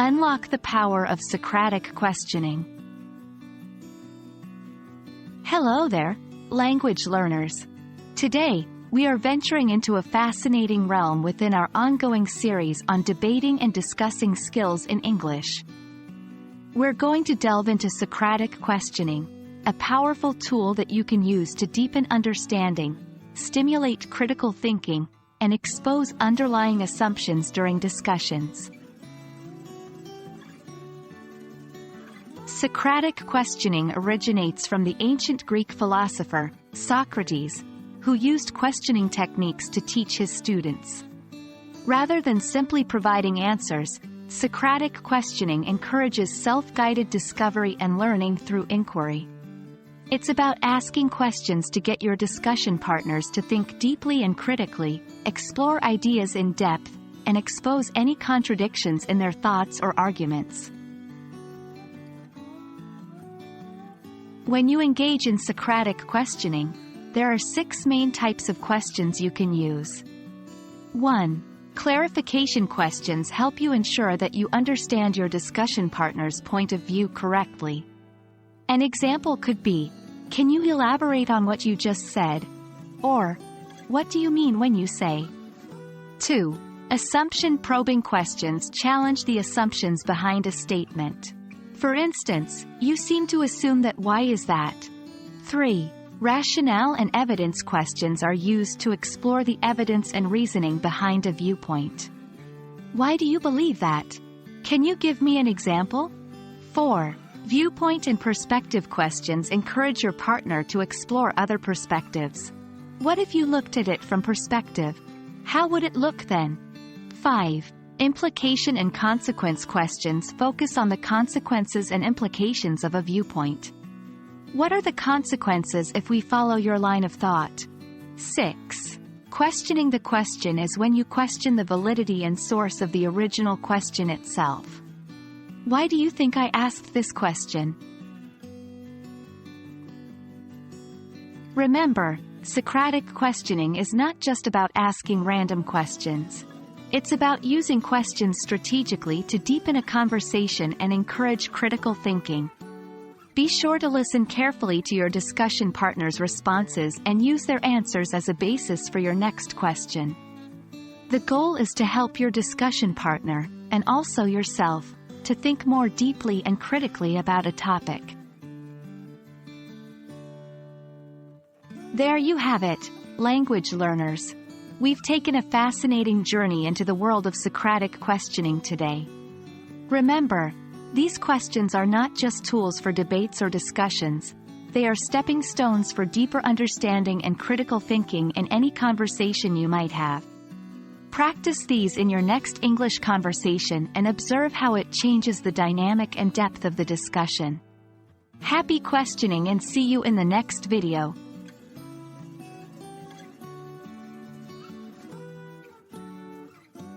Unlock the power of Socratic questioning. Hello there, language learners. Today, we are venturing into a fascinating realm within our ongoing series on debating and discussing skills in English. We're going to delve into Socratic questioning, a powerful tool that you can use to deepen understanding, stimulate critical thinking, and expose underlying assumptions during discussions. Socratic questioning originates from the ancient Greek philosopher, Socrates, who used questioning techniques to teach his students. Rather than simply providing answers, Socratic questioning encourages self-guided discovery and learning through inquiry. It's about asking questions to get your discussion partners to think deeply and critically, explore ideas in depth, and expose any contradictions in their thoughts or arguments. When you engage in Socratic questioning, there are 6 main types of questions you can use. 1. Clarification questions help you ensure that you understand your discussion partner's point of view correctly. An example could be, "Can you elaborate on what you just said?" Or, "What do you mean when you say?" 2. Assumption probing questions challenge the assumptions behind a statement. For instance, "You seem to assume that, why is that?" 3. Rationale and evidence questions are used to explore the evidence and reasoning behind a viewpoint. "Why do you believe that? Can you give me an example?" 4. Viewpoint and perspective questions encourage your partner to explore other perspectives. "What if you looked at it from perspective? How would it look then?" 5. Implication and consequence questions focus on the consequences and implications of a viewpoint. "What are the consequences if we follow your line of thought?" 6. Questioning the question is when you question the validity and source of the original question itself. "Why do you think I asked this question?" Remember, Socratic questioning is not just about asking random questions. It's about using questions strategically to deepen a conversation and encourage critical thinking. Be sure to listen carefully to your discussion partner's responses and use their answers as a basis for your next question. The goal is to help your discussion partner, and also yourself, to think more deeply and critically about a topic. There you have it, language learners. We've taken a fascinating journey into the world of Socratic questioning today. Remember, these questions are not just tools for debates or discussions, they are stepping stones for deeper understanding and critical thinking in any conversation you might have. Practice these in your next English conversation and observe how it changes the dynamic and depth of the discussion. Happy questioning and see you in the next video.